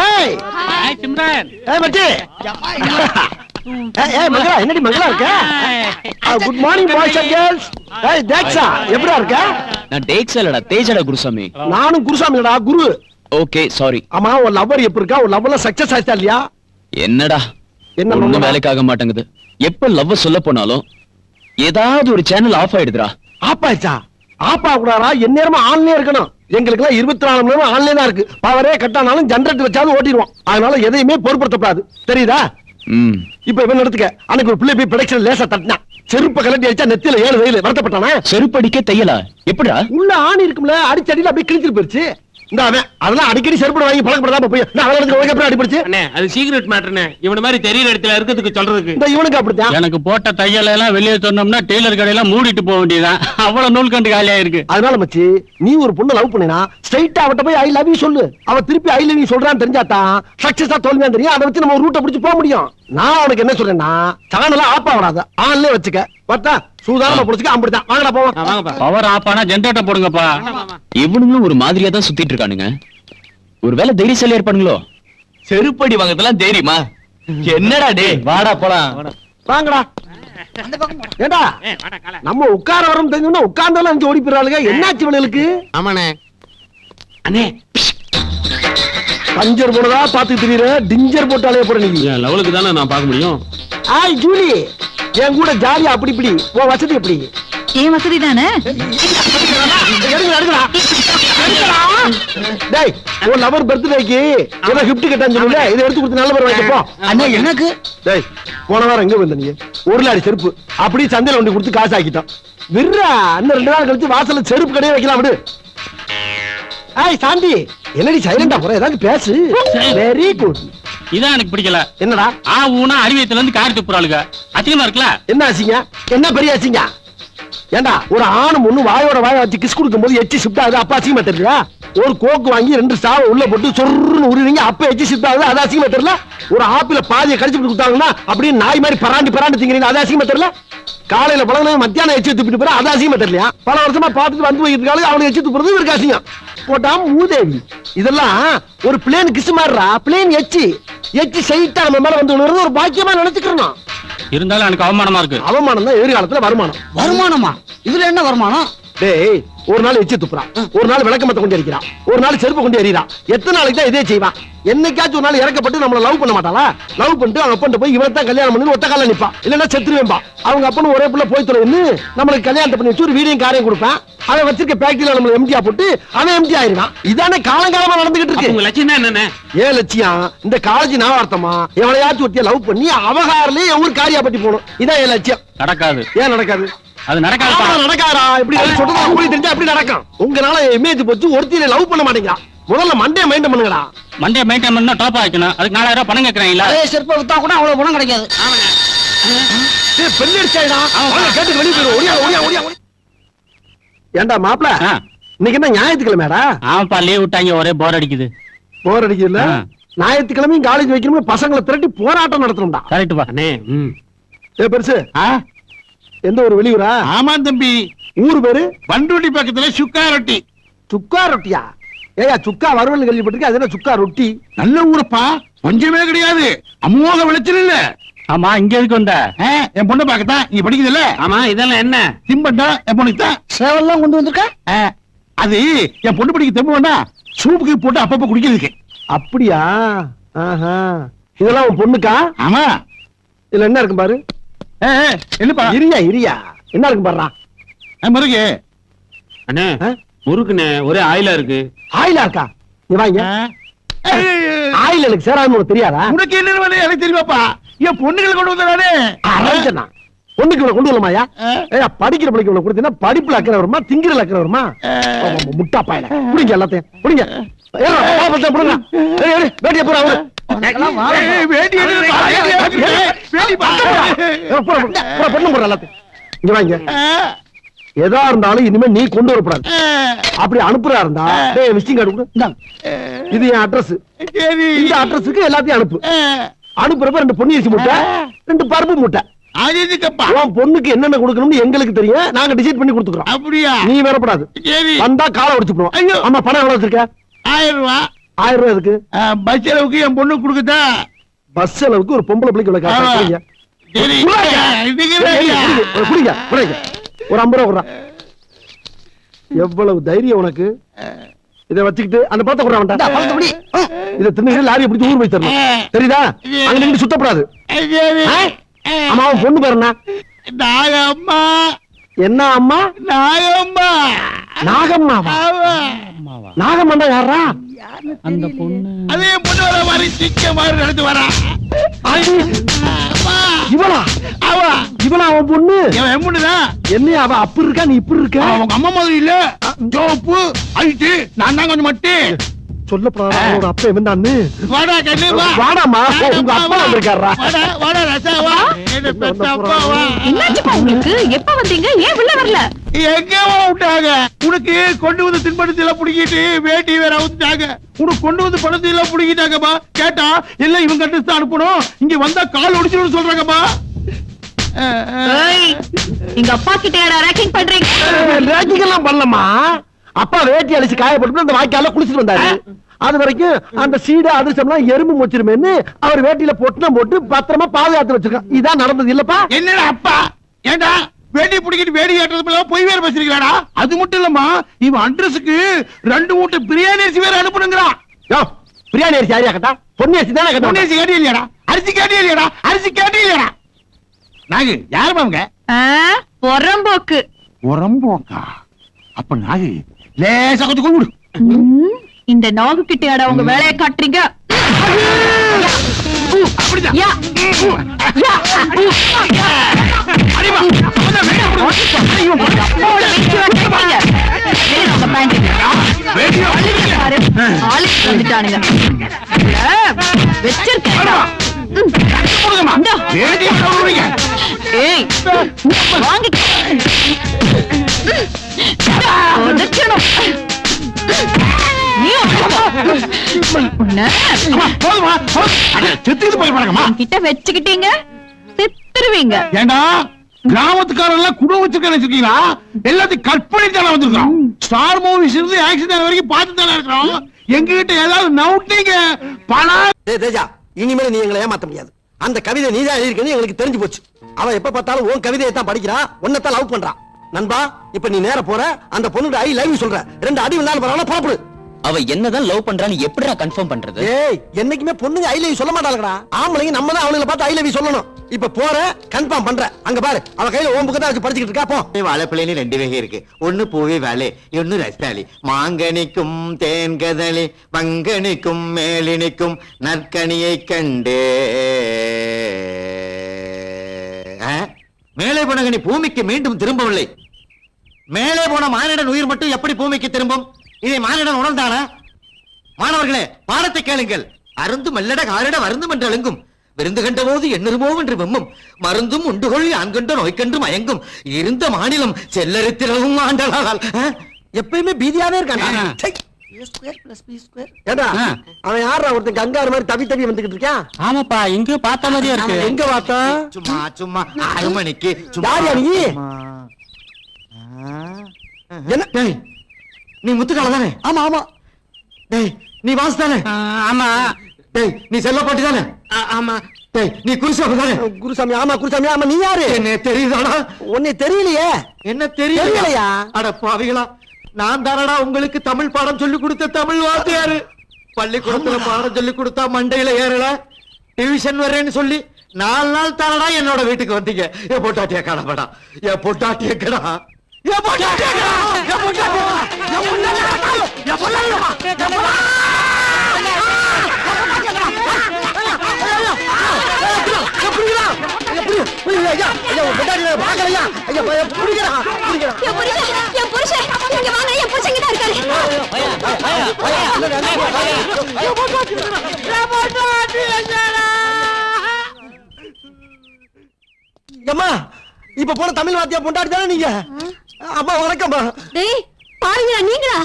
ஏய் ஹாய் சிம்ரன். ஏய் மச்சி ஏய் மங்களா என்னடி மங்களா இருக்க? Good morning boys and girls. ஏய் தேக்ஸா எப்படிடா இருக்க? நான் டேக்ஸ் இல்லடா தேஜடா குருசாமி. நானும் குருசாமி இல்லடா குரு. Okay sorry. ஆமா உன் லவ்வர் எப்படி இருக்கா? உன் லவ்ல சக்சஸ் ஆயிட்டா இல்லையா? என்னடா என்ன ஒண்ணும் வேலைக்காக மாட்டேங்குது. எப்ப லவ் சொல்ல போனாலும் ஏதாவது ஒரு சேனல் ஆஃப் ஆயிடுதுடா. ஆப்பாச்சா ஆப்பா கூடாரா? எந்நேரமா ஆன்லயே இருக்கணும். எங்களுக்கு எல்லாம் 24 மணி நேரம் ஆன்லைன் தான் இருக்கு. பவரே கட்டானாலும் ஜெனரேட்டர் வச்சாலும் ஓட்டிடுவோம். அதனால எதையுமே பொறுப்படுத்தப்படாது. தெரியுதா? இப்ப இவன் எடுத்துக்க. அன்னைக்கு ஒரு பிள்ளை போய் ப்ரொடக்ஷன் லேசா தட்டினா செருப்ப கலட்டி அடிச்சா நெத்தில 7 வெயில் வருத்தப்பட்டானா? செருப்படிக்க தையலா எப்படா? உள்ள ஆணி இருக்கும்ல அடிச்சடியில அப்படியே கிழிச்சிட்டு போயிருச்சு. இந்த அவன் அதெல்லாம் அடிக்கடி செருப்பு வாங்கி பழக்கப்படாம போய் நான் அவனுக்கு உனக்கு எப்படி அடிபடுச்சு? அண்ணே அது சீக்ரெட் மேட்டர்னே. இவன மாதிரி தெரியற இடத்துல இருக்கிறதுக்கு சொல்றதுக்கு. இந்த இவனுக்கு அப்படித்தான். எனக்கு போட்ட தையல எல்லாம் வெளியே சொன்னோம்னா டெய்லர் கடையெல்லாம் மூடிட்டு போக வேண்டியதான். அவ்வளவு நூல் கண்டு காலியா இருக்கு. அதனால மச்சி நீ ஒரு பொண்ணு லவ் பண்ணினா ஸ்ட்ரைட்டா அவட்ட போய் ஐ லவ் யூ சொல்லு. அவ திருப்பி ஐ லவ் யூ சொல்றான்னு தெரிஞ்சாதான் சக்சஸா தோல்வியா தெரியும். அதை வச்சு நம்ம ஒரு ரூட்டை பிடிச்சு போக முடியும். நான் உனக்கு என்ன சொல்றேன்னா சேனல ஆப்பா வராத ஆன்லயே வச்சுக்க. பார்த்தா சூதானமா புடிச்சுக்க. அப்படிதான் வாங்கடா போவோம். பவர் ஆஃப் ஆனா ஜெனரேட்டர் போடுங்கப்பா. இவனுங்களும் ஒரு மாதிரியா தான் சுத்திட்டு இருக்கானுங்க. ஒருவேளை தைரியசாலியா இருப்பானுங்களோ? செருப்படி வாங்கறதெல்லாம் தைரியமா? என்னடா டே வாடா போலாம். வாங்கடா. ஏண்டா நம்ம உட்கார வரோம் தெரிஞ்சோம்னா உட்கார்ந்தாலும் அஞ்சு ஓடி போறாளுங்க. என்னாச்சு இவளுக்கு? ஆமாண்ணே. அண்ணே பஞ்சர் போனதா பாத்து தெரியற டிஞ்சர் போட்டாலே போற நீ. லெவலுக்கு தானே நான் பார்க்க முடியும். ஆய் ஜூலி என் கூட ஜாலியா அப்படி இப்படி உன் வசதி எப்படி? ஏன் வசதி தானே. டேய் உன் லவர் பர்த்டேக்கு ஏதோ கிஃப்ட் கேட்டான்னு சொல்லுங்க. இதை எடுத்து கொடுத்து நல்ல பேர் வாங்கிப்போ. அண்ணா எனக்கு டேய் போன வாரம் எங்க வந்த நீ? ஒரு லாரி செருப்பு அப்படியே சந்தையில ஒண்டி கொடுத்து காசு ஆக்கிட்டான். விர்ரா இன்னும் 2 நாள் கழிச்சு வாசல்ல செருப்பு கடையே வைக்கலாம். விடு. ஏய் சாந்தி என்னடி சைலண்டா போற? ஏதாவது பேசு. Very good. இதான் எனக்கு பிடிக்கல. என்னடா ஊனா அறிவியத்துல இருந்து காரி துப்புறாளுங்க. அசிங்கமா இருக்குல்ல? என்ன அசிங்க? என்ன பெரிய அசிங்க? ஏண்டா ஒரு ஆணு ஒண்ணு வாயோட வாய வச்சு கிஸ் கொடுக்கும் போது எச்சி ஷிஃப்ட் ஆகுது. அப்ப அசிங்கமா தெரியல? ஒரு கோக்கு வாங்கி 2 சாவை உள்ள போட்டு சொருன்னு உருவீங்க. அப்ப எச்சி ஷிஃப்ட் ஆகுது. அது அசிங்கமா தெரியல? ஒரு ஆப்பிள பாதியை கடிச்சு கொடுத்தாங்கன்னா அப்படியே நாய் மாதிரி பராண்டு திங்கிறீங்க. அது அசிங்கமா தெரியல? காலையில பழகின மத்தியானம் எச்சி துப்பிட்டு போற. அது அசிங்கமா தெரியலையா? பல வருஷமா பார்த்துட்டு வந்து வைக்கிறதுக்காக அவனுக்கு எச்சி துப்புறது இவருக்கு அசிங்கம். போட்டா மூதேவி. இதெல்லாம் ஒரு பிளேன் கிஸ் மாறுறா. பிளேன் எச்சி சைட்டா நம்ம மேல வந்து விழுறது ஒரு பாக்கியமா நினைச்சுக்கிறோம். இருந்தாலும் எனக்கு அவமானமா இருக்கு. அவமானம் தான் எதிர்காலத்துல வருமானம். வருமானமா? இதுல என்ன வருமானம்? டேய் ஒரு நாள் எச்சி துப்புறான், ஒரு நாள் விளக்கமத்தை கொண்டு எரிக்கிறான், ஒரு நாள் செருப்பு கொண்டு எறிறான். எத்தனை நாளைக்கு தான் இதே செய்வான்? என்னைக்காச்சும் ஒரு நாள் இறக்கப்பட்டு நம்மள லவ் பண்ண மாட்டாளா? லவ் பண்ணிட்டு அவங்க அப்பன்ட்ட போய் இவன் தான் கல்யாணம் பண்ணி ஒத்த கால நிப்பான். இல்லன்னா செத்துருவேன்பா. அவங்க அப்பனும் ஒரே புள்ள போய் தொலைன்னு நம்மளுக்கு கல்யாணத்தை பண்ணி வச்சு ஒரு வீடியும் காரையும் கொடுப்பான். அவன் வச்சிருக்க பேக்கரியில நம்ம எம்டியா போட்டு அவன் எம்டி ஆயிருவான். இதானே காலங்காலமா நடந்துகிட்டு இருக்கு. உங்க லட்சியம் என்னன்னு? ஏன் லட்சியம்? இந்த காலேஜ் நாவார்த்தமா எவளையாச்சும் ஒட்டிய லவ் பண்ணி அவகாரிலே ஒரு காரியா பட்டி போகணும். இதான் என் லட்சியம். நடக்காது. ஏன் நடக்காது? அது நடக்காது. நடக்காதா? இப்படி சொல்றது உங்களுக்கு தெரிஞ்சா எப்படி நடக்கும்? உங்களால இமேஜ் போச்சு ஒருத்தியில லவ் பண்ண மாட்டேங்கிறா. முதல்ல மண்டே மைண்ட் பண்ணுங்கடா. மண்டே மெயின்டைன் பண்ணா டாப் ஆயிக்கணும். அதுக்கு 4000 ரூபாய் பணம் கேக்குறாங்களா? அதே செருப்பை வித்தா கூட அவ்வளவு பணம் கிடைக்காது. டேய் பெண்ணு அடிச்சாடா. அவங்க கேட்டு வெளிய போய் ஓடியா. ஏண்டா மாப்ள இன்னைக்கு என்ன ஞாயிற்றுக்கிழமைடா? ஆமாப்பா லீவ் விட்டாங்க. ஒரே போர் அடிக்குது. போர் அடிக்குதுல்ல? ஞாயிற்றுக்கிழமையும் காலேஜ் வைக்கணும். பசங்களை திரட்டி போராட்டம் நடத்தணும்டா. கரெக்ட் பா. அண்ணே ஏ பெருசு எந்த ஒரு வெளியூரா? ஆமா தம்பி. ஊரு பேரு பண்ருட்டி பக்கத்துல சுக்கா ரொட்டி. சுக்கா ரொட்டியா? ஏயா சுக்கா வறுவல் கேள்விப்பட்டிருக்கேன். அது என்ன சுக்கா ரொட்டி? நல்ல ஊரப்பா, கொஞ்சமே கிடையாது. அமோக விளைச்சல் இல்ல. ஆமா இங்க எதுக்கு வந்த? என் பொண்ணு பாக்கத்தான். நீ படிக்குது இல்ல? ஆமா இதெல்லாம் என்ன? திம்பண்டா என் பொண்ணுக்கு தான். சேவல்லாம் கொண்டு வந்திருக்க? அது என் பொண்ணு படிக்க தெம்பு வேண்டா, சூப்புக்கு போட்டு அப்பப்ப குடிக்கிறதுக்கு. அப்படியா? இதெல்லாம் உன் பொண்ணுக்கா? ஆமா. இதுல என்ன இருக்கும் பாரு. என்னப்பா? இரியா என்ன இருக்கு பாருடா. முருகு அண்ணே முறுக்குண்ணே ஒரே ஆயிலா இருக்கு. ஆயிலா இருக்கா? நீ வாங்க. ஆயில் எனக்கு சேராதுன்னு உனக்கு தெரியாதா? உனக்கு என்ன வேணும் எனக்கு தெரியுமாப்பா. என் பொண்ணுகளை கொண்டு வந்தானே. பொண்ணுக்கு கொண்டு வரலாமாயா? படிக்கிற பிள்ளைக்கு உள்ள கொடுத்தீங்கன்னா படிப்புல அக்கறை வருமா திங்கிற அக்கறை வருமா? முட்டா பாயில புடிங்க எல்லாத்தையும் புடிங்க. வேட்டிய போற அவரு பொண்ணு போற எல்லாத்தையும் இங்க வாங்க. எதா இருந்தாலும் இனிமே நீ கொண்டு வரக்கூடாது. அப்படி அனுப்புறா இருந்தா விசிட்டிங் கார்டு கொடு. இது என் அட்ரஸ். இந்த அட்ரஸுக்கு எல்லாத்தையும் அனுப்பு. அனுப்புறப்ப 2 பொன்னி அரிசி மூட்டை 2 பருப்பு மூட்டை. அது எதுக்கப்பா? உன் பொண்ணுக்கு என்னென்ன கொடுக்கணும்னு எங்களுக்கு தெரியும், நாங்க டிசைட் பண்ணி கொடுத்துக்கிறோம். அப்படியா? நீ வரப்படாது. சரி. வந்தா காலை உடைச்சுப்போம். ஐயோ. ஆமா, பணம் எவ்வளவு வச்சிருக்க? 1000 ரூபாய். 1000 ரூபாய் இருக்கு. பஸ் செலவுக்கு என் பொண்ணு கொடுக்குதா? பஸ் செலவுக்கு ஒரு பொம்பளை பிள்ளைக்கு இவ்வளவு காசு ஆமா. கொடுங்க. சரி. இதுக்கு குடிங்க, குடிங்க. ஒரு 50 ரூபா கொடுறா. எவ்வளவு தைரியம் உனக்கு? இதை வச்சுக்கிட்டு அந்த பழத்தை கொடுறா இந்தா, வேண்டாம். பழத்தை பிடி. இதை தின்னு லாரியை பிடிச்சி ஊர் போய் தரணும். தெரியுதா? அங்க நின்று சுத்தப்படாது. சரி. ஆமா, அவன் பொண்ணு பேர் என்ன? நாகம்மா. என்ன அம்மா? நாகம்மா. நாகம்மாவா? ஆமா. நாகம்மா யாரா? அந்த பொண்ணு அதே பொண்ணு வர மாதிரி சிக்க மாதிரி நடந்து வரா. அம்மா. இவளா? அவா. இவளா அவன் பொண்ணு? என் பொண்ணுதான். என்ன அவ அப்படி இருக்கா, நீ இப்படி இருக்க? அவங்க அம்மா மாதிரி இல்ல. சோப்பு அழிச்சு நான் தான் கொஞ்சம் மட்டு. சொல்லப்படாத அவனோட அப்பா இவன்தான்னு. வாடா கண்ணு வா. வாடாம்மா, உங்க அப்பா வந்திருக்காரா? வாடா வாடா ரசா வா. என்ன பெத்த அப்பா வா. என்னாச்சுப்பா உங்களுக்கு? எப்ப வந்தீங்க? ஏன் உள்ள வரல? எங்க விட்டாங்க? உனக்கு கொண்டு வந்து தின்படுத்தி எல்லாம் புடிக்கிட்டு வேட்டி வேற அவுத்துட்டாங்க. உனக்கு கொண்டு வந்து பணத்தை எல்லாம் புடிக்கிட்டாங்கப்பா. கேட்டா எல்லாம் இவங்க கட்டு தான் அனுப்பணும், இங்க வந்தா கால் ஒடிச்சிடும் சொல்றாங்கப்பா. ஏய், எங்க அப்பா கிட்ட யாரா ரேக்கிங் பண்றீங்க? ரேக்கிங்கெல்லாம் பண்ணலமா. அப்பா வேட்டி அழிச்சு காயப்பட்டு அந்த வாய்க்கால குளிச்சுட்டு வந்தாரு. அது வரைக்கும் அந்த சீடை அதிர்ஷ்டம்லாம் எறும்பு மொச்சிருமேன்னு அவர் வேட்டியில பொட்டணம் போட்டு பத்திரமா பாதுகாத்து வச்சிருக்கான். இதான் நடந்தது இல்லப்பா? என்னடா அப்பா? ஏண்டா வேட்டி புடிக்கிட்டு வேடி ஏற்றதுல போய் வேற பேசுறீங்களாடா? அது மட்டும் இல்லம்மா, இவன் அட்ரஸுக்கு 2 மூட்டை பிரியாணி அரிசி வேற அனுப்பணுங்கிறான். யோ, பிரியாணி அரிசி யாரையா கேட்டா? பொன்னி அரிசி தானே பொன்னி கேட்டா? அரிசி கேட்டே இல்லையாடா? அரிசி கேட்டே இல்லையாடா? அரிசி கேட்டே இல்லையாடா? நாகு யாருமா அவங்க? பொறம்போக்கு. உரம்போக்கா? அப்ப நாகு லேசா கொஞ்சம் கொண்டு இந்த நாகு கிட்ட யாரா உங்க வேலையை காட்டுறீங்க? அப்படிதான். யா. யா. அடிமா. அப்பாவோட வெச்சு வச்சிருக்கீங்க. வேணும் உங்க பேங்க். பாரு, ஆளுக்கு வந்துட்டானுங்க. வச்சிருக்கேன். இந்தா. ஏய், வாங்கி. உதைக்கணும். நீ உன்னை கிட்ட வச்சுக்கிட்டீங்க, செத்துருவீங்க. ஏண்டா கிராமத்துக்காரன் எல்லாம் குடும்பம் வச்சிருக்கேன்னு வச்சிருக்கீங்களா? எல்லாத்தையும் கற்பனை தானே வந்திருக்கோம். ஸ்டார் மூவிஸ் இருந்து ஆக்சிடென்ட் வரைக்கும் பார்த்து தானே இருக்கிறோம். எங்க கிட்ட ஏதாவது நவுட்டீங்க பணம். தேஜா, இனிமேல் நீ எங்களை ஏமாத்த முடியாது. அந்த கவிதை நீதான் எழுதிருக்கேன்னு எங்களுக்கு தெரிஞ்சு போச்சு. அவ எப்ப பார்த்தாலும் உன் கவிதையை தான் படிக்கிறா, உன்னைத்தான் லவ் பண்றா. நண்பா, இப்ப நீ நேர போற, அந்த பொண்ணுக்கு ஐ லவ் யூ சொல்ற. 2 அடி விழுந்தாலும் பரவாயில்ல, புறப்படு. அவ என்னதான் லவ் பண்றான்னு எப்படிடா கன்ஃபார்ம் பண்றது? ஏய், என்னைக்குமே பொண்ணுங்க ஐ லவ் யூ சொல்ல மாட்டாங்கடா. ஆம்பளைங்க நம்ம தான் அவங்கள பார்த்து ஐ லவ் யூ சொல்லணும். இப்ப போற, கன்ஃபார்ம் பண்ற. அங்க பாரு, அவ கையில ஓம் புக்கு தான் வச்சு படிச்சிட்டு இருக்கா. போ. வாழைப்பிள்ளைன்னு 2 வகை இருக்கு. ஒண்ணு பூவே வாழை, இன்னொன்னு ரஸ்தாளி. மாங்கனிக்கும் தேன்கதளி, பங்கனிக்கும் மேலினிக்கும் நற்கனியை கண்டு. மேலே போன கனி பூமிக்கு மீண்டும் திரும்பவில்லை. மேலே போன மானிடன் உயிர் மட்டும் எப்படி பூமிக்கு திரும்பும்? இதை மானிடன் உணர்ந்தானா? மாணவர்களே, பாடத்தை கேளுங்கள். அருந்து மல்லட காரிட வருந்தும் என்று அழுங்கும். விருந்து கண்ட போது எண்ணிருமோ என்று வெம்மும். மருந்தும் உண்டுகொள் ஆண்கண்ட நோய்க்கன்று மயங்கும். இருந்த மாநிலம் செல்லரித்திரவும் ஆண்டலால். எப்பயுமே பீதியாவே இருக்காண்டா. ஏண்டா, அவன் யாரா ஒருத்தன் கங்காரு மாதிரி தவி தவி வந்துகிட்டு இருக்கான்? ஆமாப்பா, எங்க பார்த்த மாதிரியா இருக்கு. எங்க பார்த்தா? சும்மா சும்மா 6 மணிக்கு யாரியா நீ? என்ன? டேய், நீ முத்துக்கால தானே? ஆமா ஆமா. டேய், நீ வாசு தானே? ஆமா. டேய், நீ செல்லப்பாட்டி தானே? ஆமா. டேய், நீ குருசாமி தானே? குருசாமி. ஆமா குருசாமி. ஆமா, நீ யாரு? என்ன தெரியுதாடா? உன்னை தெரியலையே. என்ன தெரியலையா? தெரியலையா? அட பாவிகளா, நான் தானடா உங்களுக்கு தமிழ் பாடம் சொல்லி கொடுத்த தமிழ் வாத்தியாரு. பள்ளிக்கூடத்துல பாடம் சொல்லி கொடுத்தா மண்டையில ஏறல, டிவிஷன் வர்றேன்னு சொல்லி 4 நாள் தானடா என்னோட வீட்டுக்கு வந்தீங்க. என் பொட்டாட்டிய கடப்படா, என் பொட்டாட்டிய கடா, என் பொட்டாட்டிய கடா, என் பொட்டாட்டிய கடா, என் பொட்டாட்டிய கடா. என் புருஷன் இங்க வாங்க, என் புருஷன் கிட்ட இருக்காரு. அம்மா, இப்ப போன தமிழ் வாத்தியா பொண்டாட்டி தானே நீங்க? அம்மா வணக்கம்மா. டேய், பாருங்கடா நீங்களா?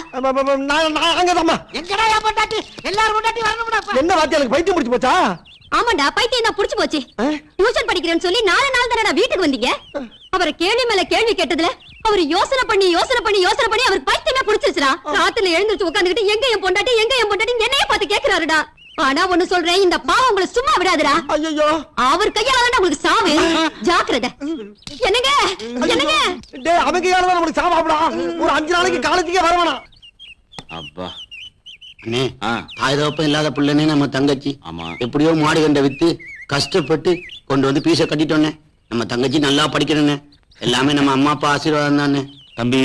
நாங்கதாம்மா. எங்கடா என் பொண்டாட்டி? எல்லாரும் பொண்டாட்டி வரணும்டா. என்ன வாத்தியா, எனக்கு பைத்தியம் முடிச்சு போச்சா? ஆமாண்டா பைத்தியம் தான் புடிச்சு போச்சு. டியூஷன் படிக்கிறேன்னு சொல்லி 4 நாள் தானடா வீட்டுக்கு வந்தீங்க. அவரை கேள்வி மேல கேள்வி கேட்டதுல அவர் யோசனை பண்ணி அவர் பைத்தியமே புடிச்சிருச்சுடா. ராத்திரில எழுந்திருச்சு உட்காந்துக்கிட்டு எங்க என் பொண்டாட்டி என்னைய பார்த்து கேக்குறாருடா. ஆனா ஒண்ணு சொல்றேன், இந்த பாவம் உங்களை சும்மா விடாதுடா. ஐயோ அவர் கையால தான் உங்களுக்கு சாவு. ஜாக்கிரதை. என்னங்க டேய் அவங்க யாரா நமக்கு சாவாப்டா. ஒரு 5 நாளைக்கு காலேஜுக்கே வரவேணா. அப்பா அண்ணே தாய் தகப்பன் இல்லாத பிள்ளைனே நம்ம தங்கச்சி. ஆமா. எப்படியோ மாடு கண்டை வித்து கஷ்டப்பட்டு கொண்டு வந்து பீஸ கட்டிட்டோன்னே. நம்ம தங்கச்சி நல்லா படிக்கணும்னே. எல்லாமே நம்ம அம்மா அப்பா ஆசீர்வாதம் தானே. தம்பி,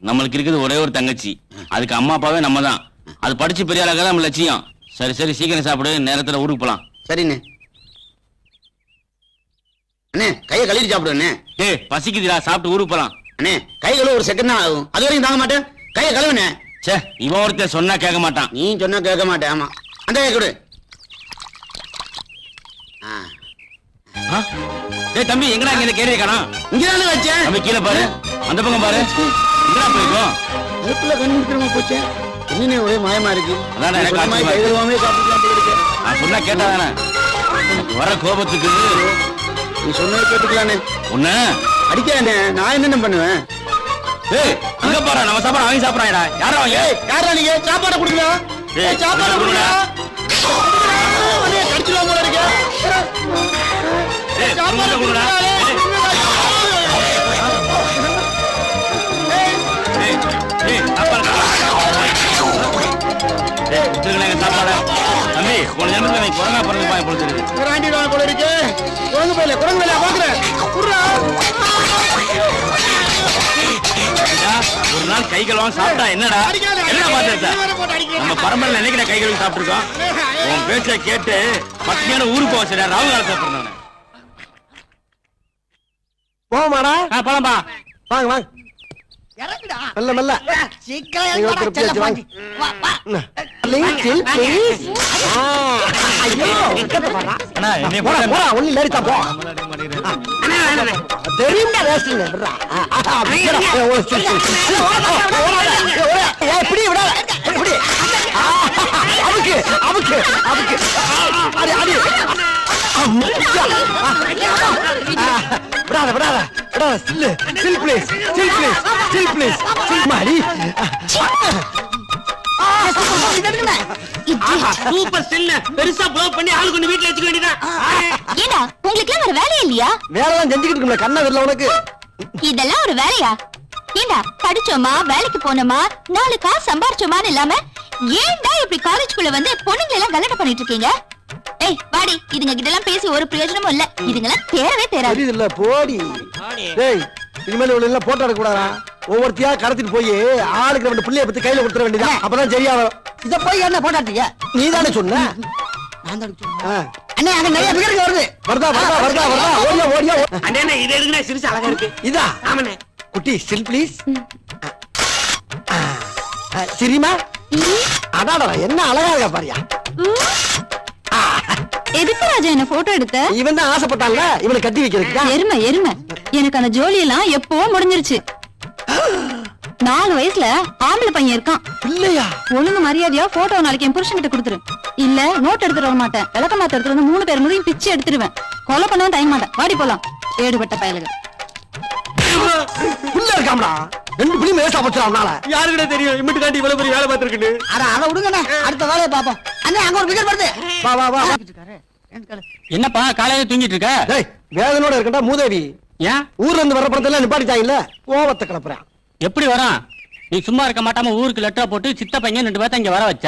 நம்மளுக்கு இருக்குது ஒரே ஒரு தங்கச்சி, அதுக்கு அம்மா அப்பாவே நம்ம தான். அது படிச்சு பெரிய ஆளாக நம்ம லட்சியம். சரி சரி, சீக்கிரம் சாப்பிடு, நேரத்துல ஊருக்கு போலாம். சரிண்ணே. அண்ணே கையை கழுவி சாப்பிடுண்ணே. ஏய் பசிக்குதுடா, சாப்பிட்டு ஊருக்கு போலாம். அண்ணே கை கழுவ ஒரு செகண்ட் தான் ஆகும். அது வரைக்கும் தாங்க மாட்டேன். கையை கழுவுண்ணே. சே, இவன் ஒருத்தர் சொன்னா கேட்க மாட்டான். நீ சொன்னா கேட்க மாட்டேன். ஆமா, அந்த கை கொடு. டேய் தம்பி, எங்கடா இங்க கேரிய காணோம்? இங்கதானே வச்சேன். தம்பி கீழே பாரு, அந்த பக்கம் பாரு. எங்கடா போயிருக்கோம்? அதுக்குள்ள கண்டுபிடிக்கிறமா போச்சே. என்னன்னே ஒரே மாயமா இருக்கு. அதான் எனக்கு சொன்ன மாதிரி ஆச்சரியமா கை கழுவாமே சாப்பிட்டுக்கலாம் இருக்கு. நான் சொன்னா கேட்டாதானே? வர கோபத்துக்கு நீ சொன்னதை கேட்டுக்கலானே. உன்ன அடிக்கானே, நான் என்னென்ன பண்ணுவேன்? ஏய் அங்க பாரு, நம்ம சாப்பாடு வாங்கி சாப்பிடுறாங்கடா. யாரா அவங்க? யாரா நீங்க? சாப்பாடு கொடுங்க. ஏய், சாப்பாடு கொடுங்க. கடிச்சுலாம் போல இருக்கு. ஏய், சாப்பாடு கொடுடா. ஏய் ஏய், சாப்பாடு ஏய், கொடுத்துருங்க சாப்பாடு. தம்பி, போன ஜென்மத்துல நீ கொரோனா பிறந்து போய் பொழுது. குராண்டிடுவாங்க போல இருக்கு. குரங்கு பையில பாக்குறேன். ஒரு நாள் கை கழுவாம சாப்பிட்டா என்னடா? என்ன பாத்து நம்ம பரம்பரையில என்னைக்கு கை கழுவி சாப்பிட்டுருக்கோம்? உன் பேச்ச கேட்டு பத்தியான ஊருக்கு போக சரியா ராவு காலத்தை பிறந்தவன. போமாடா. போலாம்பா. வாங்க வாங்க. மெல்ல மெல்ல. சீக்கிரம் நீங்க ஒருத்தர் பேச்சு வாங்க. ப்ளீஸ். ஐயோ அண்ணா என்னைய போடா போடா, ஒண்ணு லேடிச்சா போ. தெரியும்டா ரேஸ்ல விடுறா. இப்படி விடாத. இப்படி அமுக்கு அமுக்கு அமுக்கு. அடி அடி. விடாத விடாத விடாத. சில்லு chill please, chill please, chill please, chill மாடி. Super still. பெருசா ப்ளோ பண்ணி ஆளு கொண்டு வீட்ல வச்சுக்க வேண்டியதா. ஏண்டா உங்களுக்கு வேற வேலையே இல்லையா? வேலைதான் செஞ்சுக்கிட்டு இருக்கல, கண்ண வரல உனக்கு. இதெல்லாம் ஒரு வேலையா? ஏண்டா படிச்சோமா, வேலைக்கு போனோமா, 4 காசு சம்பாரிச்சோமான்னு இல்லாம ஏண்டா இப்படி காலேஜ்குள்ள வந்து பொண்ணுங்களை எல்லாம் கலட்ட பண்ணிட்டு இருக்கீங்க? ஏய் வாடி, இதுங்க கிட்ட எல்லாம் பேசி ஒரு பிரயோஜனமும் இல்ல. இதுங்கெல்லாம் தேரவே தேராது. தெரியுது இல்ல, போடி. டேய் இனிமேல் இவ்வளவு எல்லாம் போட்டோ எடுக்க கூடாதா? ஒவ்வொருத்தியா கடத்திட்டு போய் ஆளுக்கு 2 பிள்ளைய பத்தி கையில கொடுத்துற வேண்டியதான். அப்பதான் சரியா வரும். இத போய் என்ன போட்டாட்டீங்க? நீ தானே சொன்ன. நான் தான் சொன்னேன். அண்ணே அங்க நிறைய பிகர் வருது. வருதா வருதா வருதா வருதா. ஓடியா ஓடியா. அண்ணே இது எதுக்குனே சிரிச்சு அழகா இருக்கு. இதா ஆமாண்ணே. குட்டி ஸ்டில் ப்ளீஸ். சரிமா? அடாடா என்ன அழகா இருக்கா பாரியா. எதுக்கு ராஜா என்ன போட்டோ எடுத்த? இவன் தான் ஆசைப்பட்டான்ல, இவனை கட்டி வைக்கிறதுக்கு. எருமை எருமை, எனக்கு அந்த ஜோலி எல்லாம் எப்பவோ முடிஞ்சிருச்சு. 4 வயசுல ஆம்பளை பையன் இருக்கான். இல்லையா? ஒழுங்கு மரியாதையா போட்டோ நாளைக்கு என் புருஷன் கிட்ட கொடுத்துரு. இல்ல நோட் எடுத்துட்டு வர மாட்டேன். விளக்க மாத்த எடுத்துட்டு வந்து 3 பேர் முதையும் பிச்சு எடுத்துருவேன். கொலை பண்ணவும் டைம் மாட்டேன். வாடி போலாம். ஏடுபட்ட பயலுங்க. உள்ள இருக்காமடா. 2 பிள்ளையும் வேஸ்டா போச்சுடா அவனால. யாருக்கிட்ட தெரியும் இம்மிட்டு காட்டி இவ்வளவு பெரிய வேலை பார்த்திருக்குன்னு? அட விடுங்கண்ணே, அடுத்த வேலையை பாப்போம். அண்ணே அங்க ஒரு பிகர் வருது. வா வா வா. என்னப்பா காலையில தூங்கிட்டு இருக்க? டேய் வேதனோட இருக்கடா மூதேவி. ஏன் ஊர்ல இருந்து வர படத்தெல்லாம் நிப்பாட்டிட்டாங்கல்ல, கோவத்தை கிளப்புறான். எப்படி வரான்? நீ சும்மா இருக்க மாட்டாம ஊருக்கு லெட்டர் போட்டு சித்த பையன் 2 பேர்த்த இங்க வர வச்ச.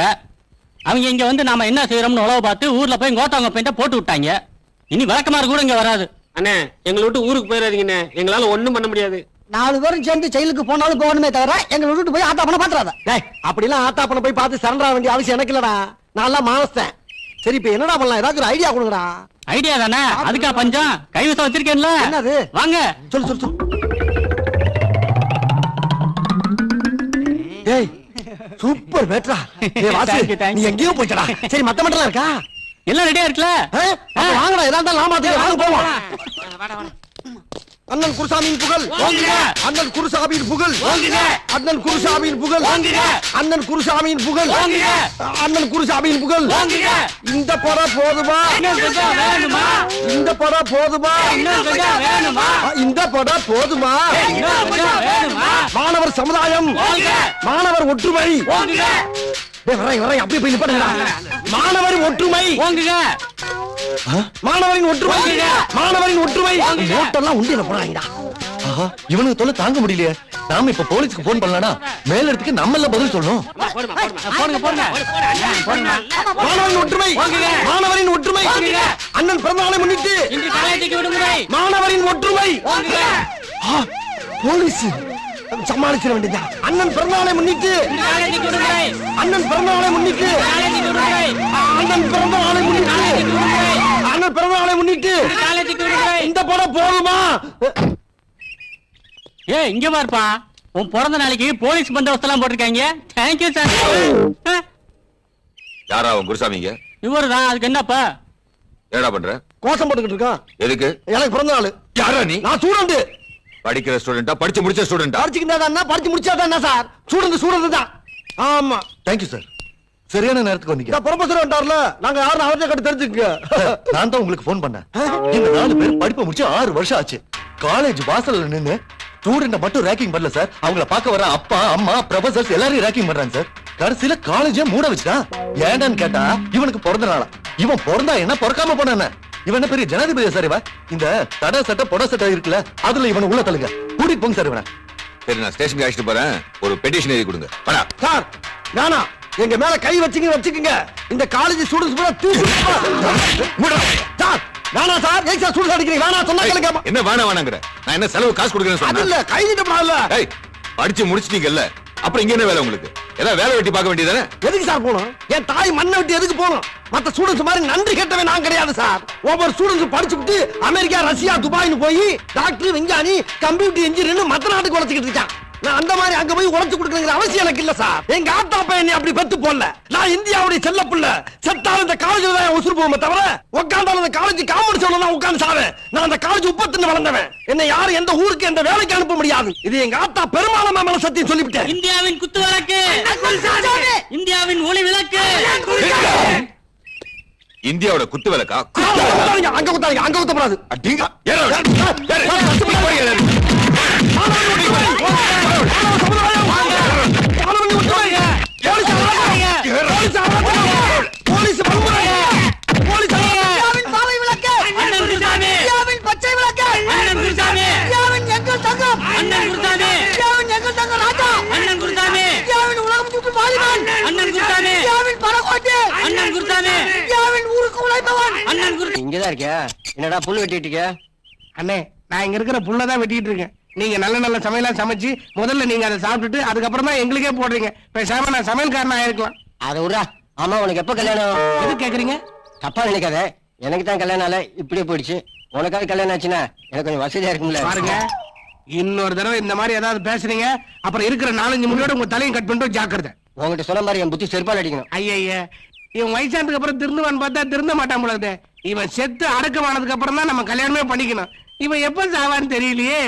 அவங்க இங்க வந்து நாம என்ன செய்யறோம்னு உழவு பார்த்து ஊர்ல போய் கோட்டாங்க பெயிண்ட போட்டு விட்டாங்க. இனி விளக்கமாறு கூட இங்க வராது. அண்ணே எங்களை விட்டு ஊருக்கு போயிடாதீங்கண்ணே, எங்களால ஒண்ணும் பண்ண முடியாது. 4 பேரும் சேர்ந்து ஜெயிலுக்கு போனாலும் போகணுமே தவிர எங்களை விட்டுட்டு போய் ஆத்தா பண்ண பாத்துறாத. டேய் அப்படிலாம் ஆத்தாப்பன போய் பார்த்து சரண்டா வேண்டிய அவசியம் எனக்கு இல்லடா. நான் எல்லாம் மானஸ்தேன். சரி இப்ப என்னடா பண்ணலாம்? ஏதாவது ஒரு ஐடியா கொடுங்கடா. ஐடியா தானே, அதுக்கா பஞ்சம். கைவசம் வச்சிருக்கேன்ல. என்னது? வாங்க சொல்லு சொல்லு சொல்லு. ஏய் சூப்பர் பேட்ரா. ஏய் Vasu Thank you, thank you. நீ எங்கேயோ போய்டா. சரி மத்த மட்டும் இருக்கா? எல்லாம் ரெடியா இருக்குல்ல? அப்ப வாங்கடா, ஏதாவது நான் மாத்திக்க. வாங்க போவோம். அண்ணன் குருசாமியின் புகழ் ஓங்குக. அண்ணன் குருசாமியின் புகழ் ஓங்குக. அண்ணன் குருசாமியின் புகழ் ஓங்குக. அண்ணன் குருசாமியின் புகழ் ஓங்குக. அண்ணன் குருசாமியின் புகழ் ஓங்குக. இந்த படம் போதுமா இன்னும் கொஞ்சம் வேணுமா? இந்த படம் போதுமா இன்னும் கொஞ்சம் வேணுமா? இந்த படம் போதுமா இன்னும் கொஞ்சம் வேணுமா? மாணவர் சமுதாயம் ஓங்குக. மாணவர் ஒற்றுமை ஓங்குக. டேய், வரேன் அப்படியே போய் நிப்பாட்டுங்கடா. மாணவரின் ஒற்றுமை ஓங்குக. மாணவரின் ஒற்றுமை ஓங்குக. மாணவரின் ஒற்றுமை நோட்டெல்லாம் உண்டியில போறாங்கடா. இவனுக்கு தொல்லை தாங்க முடியலையே. நாம இப்ப போலீஸ்க்கு போன் பண்ணலாம்னா மேல இடத்துக்கு நம்ம எல்லாம் பதில் சொல்லணும். போடுங்க போடுங்க மாணவரின் ஒற்றுமை ஓங்குக. மாணவரின் ஒற்றுமை ஓங்குக. அண்ணன் பிறந்த நாளை முன்னிட்டு இன்று காலேஜுக்கு விடுமுறை. மாணவரின் ஒற்றுமை ஓங்குக. போலீஸ் சமாளிச்சிட வேண்டியதா. அண்ணன் பிறந்த நாளை முன்னிட்டு இன்று காலேஜுக்கு விடுமுறை. அண்ணன் பிறந்த நாளை முன்னிட்டு காலேஜுக்கு விடுமுறை. அண்ணன் பிறந்த நாளை முன்னிட்டு அண்ணன் பிறந்த நாளை முன்னிட்டு காலேஜுக்கு விடுமுறை. இந்த படம் போதுமா ஏய் இங்க பாருப்பா, உன் பிறந்த நாளைக்கு போலீஸ் பந்தோபஸ்து எல்லாம் போட்டிருக்காங்க. Thank you sir. யாரா அவன் குருசாமிங்க? இவரு தான். அதுக்கு என்னப்பா? என்னடா பண்ற? கோஷம் போட்டுக்கிட்டு இருக்கான். எதுக்கு? எனக்கு பிறந்த நாள். யாரா நீ? நான் ஸ்டூடெண்ட். படிக்கிற ஸ்டூடெண்டா படிச்சு முடிச்ச ஸ்டூடெண்டா? படிச்சுக்கிட்டா படிச்சு முடிச்சாதான் சார். ஸ்டூடெண்ட் தான். ஆமா. Thank you sir. சரியான நேரத்துக்கு வந்தீங்க. இந்த ப்ரொஃபசர் வந்துட்டார்ல, நாங்க யாரும் அவர்கிட்ட கட்டு தெரிஞ்சுக்க. நான் தான் உங்களுக்கு போன் பண்ணேன். இந்த 4 பேர் படிப்பை முடிச்சு 6 வருஷம் ஆச்சு. காலேஜ் வாசல்ல நின்னு ஸ்டூடெண்ட மட்டும் ரேக்கிங் பண்ணல சார். அவங்கள பார்க்க வர அப்பா அம்மா ப்ரொஃபசர்ஸ் எல்லாரையும் ரேக்கிங் பண்றாங்க சார். கடைசியில காலேஜே மூட வச்சுட்டான். ஏண்டான்னு கேட்டா இவனுக்கு பிறந்த நாளா. இவன் பிறந்தா என்ன பிறக்காம போனானே. இவன் என்ன பெரிய ஜனாதிபதியா சார்? இவன் இந்த தடை சட்டை பொட சட்டை இருக்குல்ல, அதுல இவனை உள்ள தள்ளுங்க. கூட்டிட்டு போங்க சார் இவனை. சரி, நான் ஸ்டேஷனுக்கு அழைச்சிட்டு போறேன். ஒரு பெட்டிஷன் எழுதி கொடுங்க. வாடா. சார் வேணா, எங்க மேல கை வச்சுக்கங்க. இந்த காலேஜ் ஸ்டூடெண்ட்ஸ் பூரா தூக்கி சார். வேணா சார், ஏன் சார் ஸ்டூடெண்ட்ஸ் அடிக்கிறீங்க? வேணா சொன்னா கேளுங்க. என்ன வேணாங்கற? நான் என்ன செலவு காசு கொடுக்கறேன்னு அது சொன்னேன். இல்ல, கை நீட்டப்படாதுல்ல. ஏய், படிச்சு முடிச்சிட்டீங்கல்ல, அப்புறம் இங்க என்ன வேலை உங்களுக்கு? ஏதாவது வேலை வெட்டி பார்க்க வேண்டியதானே? எதுக்கு சார் போகணும்? என் தாய் மண்ணை விட்டு எதுக்கு போகணும்? மத்த ஸ்டூடெண்ட்ஸ் மாதிரி நன்றி கெட்டவன் நான் கிடையாது சார். ஒவ்வொரு ஸ்டூடெண்ட்ஸ் படிச்சுட்டு அமெரிக்கா, ரஷ்யா, துபாய்னு போய் டாக்டர், விஞ்ஞானி, கம்ப்யூட்டர் இன்ஜினியர் மத்த நாட்டுக்கு உழைச்சிக்கிட்டு இருக்கான். நான் அந்த மாதிரி அங்க போய் உழைச்சு கொடுக்கணுங்கிற அவசியம் எனக்கு இல்ல சார். எங்க ஆத்தா அப்பா என்னை அப்படி பெத்து போடல. நான் இந்தியாவுடைய செல்ல புள்ள. செத்தாலும் இந்த காலேஜ்ல தான் உசுறு போவோமே தவிர, உட்கார்ந்தாலும் இந்த காலேஜ் காமெடி சொல்ல தான் உட்கார்ந்து சாவேன். நான் அந்த காலேஜ் உப்பத்துன்னு வளர்ந்தவன். என்னை யாரும் எந்த ஊருக்கு எந்த வேலைக்கு அனுப்ப முடியாது. இது எங்க ஆத்தா பெருமாளமா மேல சத்தியம் சொல்லிவிட்டேன். இந்தியாவின் குத்து விளக்கு, இந்தியாவின் ஒளி விளக்கு. இந்தியாவோட குத்து விளக்கா? அங்க குத்தாங்க, அங்க குத்தப்படாது. அடிங்க. ஏறு. அண்ணன் குருசாமி. பச்சை விளக்கு அண்ணன் குருசாமி. எங்கள் தங்கம் அண்ணன் குருசாமி. எங்கள் தங்கம் ராஜா அண்ணன் குருசாமி. உலகம் சுற்று வாலிபன் அண்ணன் குருசாமி. பரகோட்டு அண்ணன் குருசாமி. ஊருக்கு உழைப்பவன் அண்ணன் குரு இங்கதான் இருக்கியா? என்னடா புல் வெட்டிட்டு இருக்க? அண்ணே, நான் இங்க இருக்கிற புள்ளதான் வெட்டிட்டு இருக்கேன். நீங்க நல்ல நல்ல சமையலா சமைச்சு முதல்ல நீங்க அதை சாப்பிட்டுட்டு அதுக்கப்புறம் தான் எங்களுக்கே போடுறீங்க. பேசாம நான் சமையல்காரனா ஆயிருக்கலாம். அத விடா. ஆமா, உனக்கு எப்ப கல்யாணம்? எது கேக்குறீங்க? தப்பா நினைக்காத. எனக்கு தான் கல்யாணம் ஆல இப்படியே போயிடுச்சு. உனக்காவது கல்யாணம் ஆச்சுன்னா எனக்கு கொஞ்சம் வசதியா இருக்கும்ல. பாருங்க, இன்னொரு தடவை இந்த மாதிரி ஏதாவது பேசுறீங்க, அப்புறம் இருக்கிற 4-5 முடியோட உங்க தலையும் கட் பண்ணிட்டு ஜாக்கிரதை. உங்ககிட்ட சொன்ன மாதிரி என் புத்தி செருப்பால் அடிக்கணும். ஐயா, இவன் வயசானதுக்கு அப்புறம் திருந்துவான்னு பார்த்தா திருந்த மாட்டான் போல இருக்கு. இவன் செத்து அடக்கமானதுக்கு அப்புறம் தான் நம்ம கல்யாணமே பண்ணிக்கணும். இவன் எப்ப சாவான்னு தெரியலையே.